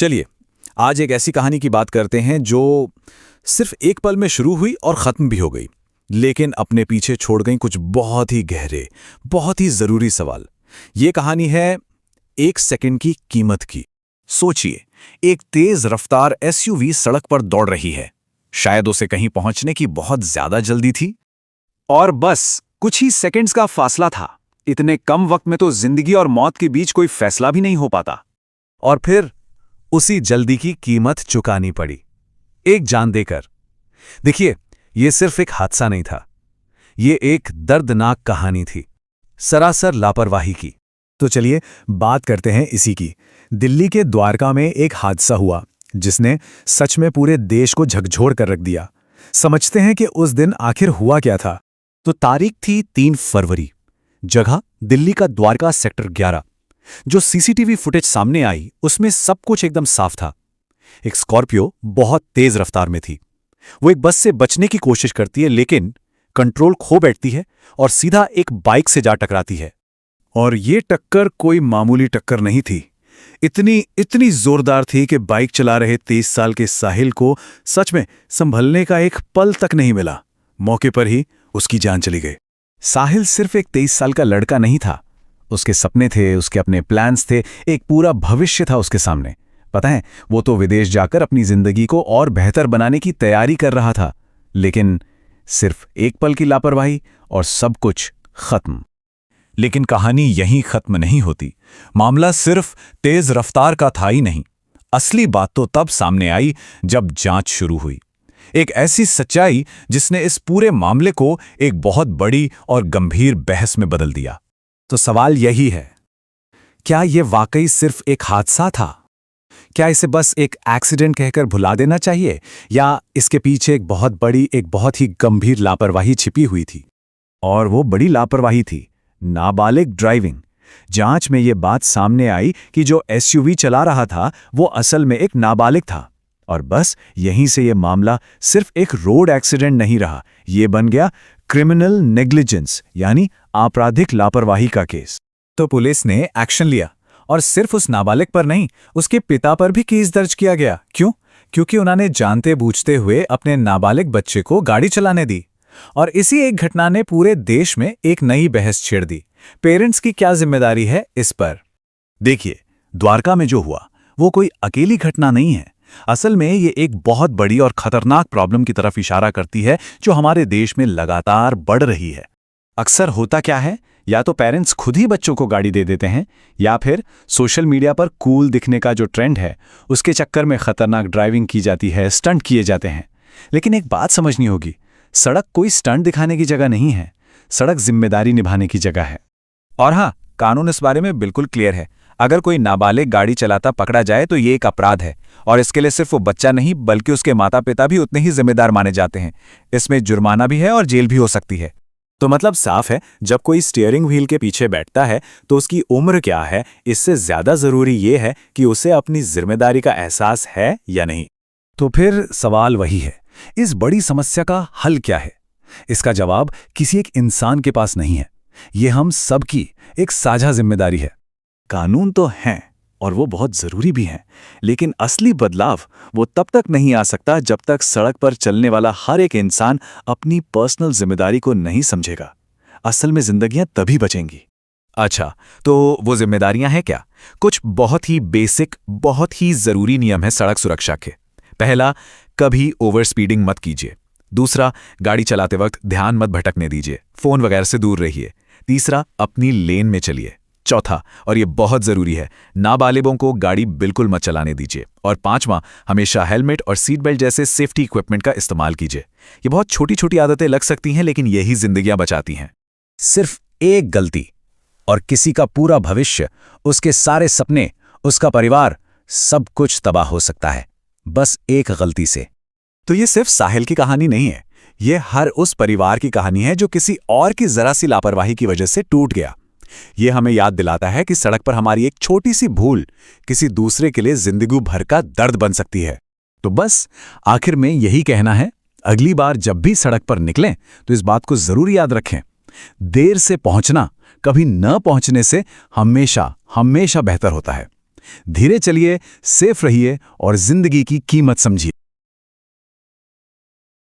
चलिए, आज एक ऐसी कहानी की बात करते हैं जो सिर्फ एक पल में शुरू हुई और ख़त्म भी हो गई, लेकिन अपने पीछे छोड़ गई कुछ बहुत ही गहरे, बहुत ही ज़रूरी सवाल। ये कहानी है 1 सेकंड की कीमत की। सोचिए, एक तेज़ रफ्तार एसयूवी सड़क पर दौड़ रही है। शायद उसे कहीं पहुंचने की बहुत ज़्यादा जल्दी थी और बस कुछ ही सेकंड्स का फासला था। इतने कम वक्त में तो जिंदगी और मौत के बीच कोई फैसला भी नहीं हो पाता। और फिर उसी जल्दी की कीमत चुकानी पड़ी, एक जान देकर। देखिए, यह सिर्फ एक हादसा नहीं था, ये एक दर्दनाक कहानी थी, सरासर लापरवाही की। तो चलिए बात करते हैं इसी की। दिल्ली के द्वारका में एक हादसा हुआ जिसने सच में पूरे देश को झकझोर कर रख दिया। समझते हैं कि उस दिन आखिर हुआ क्या था। तो तारीख थी 3 फरवरी, जगह दिल्ली का द्वारका सेक्टर 11। जो सीसीटीवी फुटेज सामने आई उसमें सब कुछ एकदम साफ था। एक स्कॉर्पियो बहुत तेज रफ्तार में थी। वो एक बस से बचने की कोशिश करती है, लेकिन कंट्रोल खो बैठती है और सीधा एक बाइक से जा टकराती है। और ये टक्कर कोई मामूली टक्कर नहीं थी। इतनी जोरदार थी कि बाइक चला रहे 23 साल के साहिल को सच में संभलने का एक पल तक नहीं मिला। मौके पर ही उसकी जान चली गई। साहिल सिर्फ एक 23 साल का लड़का नहीं था, उसके सपने थे, उसके अपने प्लान्स थे, एक पूरा भविष्य था उसके सामने। पता है, वो तो विदेश जाकर अपनी जिंदगी को और बेहतर बनाने की तैयारी कर रहा था, लेकिन सिर्फ एक पल की लापरवाही और सब कुछ खत्म। लेकिन कहानी यहीं खत्म नहीं होती। मामला सिर्फ तेज रफ्तार का था ही नहीं। असली बात तो तब सामने आई जब जांच शुरू हुई। एक ऐसी सच्चाई जिसने इस पूरे मामले को एक बहुत बड़ी और गंभीर बहस में बदल दिया। तो सवाल यही है, क्या यह वाकई सिर्फ एक हादसा था? क्या इसे बस एक एक्सीडेंट कहकर भुला देना चाहिए, या इसके पीछे एक बहुत बड़ी, एक बहुत ही गंभीर लापरवाही छिपी हुई थी? और वो बड़ी लापरवाही थी नाबालिग ड्राइविंग। जांच में यह बात सामने आई कि जो एसयूवी चला रहा था वो असल में एक नाबालिग था। और बस यहीं से यह मामला सिर्फ एक रोड एक्सीडेंट नहीं रहा, यह बन गया क्रिमिनल नेग्लिजेंस, यानी आपराधिक लापरवाही का केस। तो पुलिस ने एक्शन लिया, और सिर्फ उस नाबालिग पर नहीं, उसके पिता पर भी केस दर्ज किया गया। क्यों? क्योंकि उन्होंने जानते बूझते हुए अपने नाबालिग बच्चे को गाड़ी चलाने दी। और इसी एक घटना ने पूरे देश में एक नई बहस छेड़ दी। पेरेंट्स की क्या जिम्मेदारी है इस पर? देखिए, द्वारका में जो हुआ वो कोई अकेली घटना नहीं है। असल में ये एक बहुत बड़ी और खतरनाक प्रॉब्लम की तरफ इशारा करती है जो हमारे देश में लगातार बढ़ रही है। अक्सर होता क्या है, या तो पेरेंट्स खुद ही बच्चों को गाड़ी दे देते हैं, या फिर सोशल मीडिया पर कूल दिखने का जो ट्रेंड है उसके चक्कर में खतरनाक ड्राइविंग की जाती है, स्टंट किए जाते हैं। लेकिन एक बात समझनी होगी, सड़क कोई स्टंट दिखाने की जगह नहीं है, सड़क जिम्मेदारी निभाने की जगह है। और हाँ, कानून इस बारे में बिल्कुल क्लियर है। अगर कोई नाबालिग गाड़ी चलाता पकड़ा जाए तो ये एक अपराध है, और इसके लिए सिर्फ वो बच्चा नहीं बल्कि उसके माता पिता भी उतने ही जिम्मेदार माने जाते हैं। इसमें जुर्माना भी है और जेल भी हो सकती है। तो मतलब साफ है, जब कोई स्टीयरिंग व्हील के पीछे बैठता है तो उसकी उम्र क्या है, इससे ज्यादा जरूरी ये है कि उसे अपनी जिम्मेदारी का एहसास है या नहीं। तो फिर सवाल वही है, इस बड़ी समस्या का हल क्या है? इसका जवाब किसी एक इंसान के पास नहीं है, ये हम सबकी एक साझा जिम्मेदारी है। कानून तो हैं और वो बहुत जरूरी भी हैं, लेकिन असली बदलाव वो तब तक नहीं आ सकता जब तक सड़क पर चलने वाला हर एक इंसान अपनी पर्सनल जिम्मेदारी को नहीं समझेगा। असल में जिंदगियां तभी बचेंगी। अच्छा, तो वो जिम्मेदारियां हैं क्या? कुछ बहुत ही बेसिक, बहुत ही जरूरी नियम है सड़क सुरक्षा के। पहला, कभी ओवर स्पीडिंग मत कीजिए। दूसरा, गाड़ी चलाते वक्त ध्यान मत भटकने दीजिए, फोन वगैरह से दूर रहिए। तीसरा, अपनी लेन में चलिए। चौथा, और ये बहुत जरूरी है, नाबालिगों को गाड़ी बिल्कुल मत चलाने दीजिए। और पांचवां, हमेशा हेलमेट और सीट बेल्ट जैसे सेफ्टी इक्विपमेंट का इस्तेमाल कीजिए। ये बहुत छोटी छोटी आदतें लग सकती हैं, लेकिन यही जिंदगियां बचाती हैं। सिर्फ एक गलती और किसी का पूरा भविष्य, उसके सारे सपने, उसका परिवार, सब कुछ तबाह हो सकता है, बस एक गलती से। तो ये सिर्फ साहिल की कहानी नहीं है, ये हर उस परिवार की कहानी है जो किसी और की जरा सी लापरवाही की वजह से टूट गया। ये हमें याद दिलाता है कि सड़क पर हमारी एक छोटी सी भूल किसी दूसरे के लिए जिंदगी भर का दर्द बन सकती है। तो बस आखिर में यही कहना है, अगली बार जब भी सड़क पर निकलें तो इस बात को जरूर याद रखें, देर से पहुंचना कभी न पहुंचने से हमेशा हमेशा बेहतर होता है। धीरे चलिए, सेफ रहिए और जिंदगी की कीमत समझिए।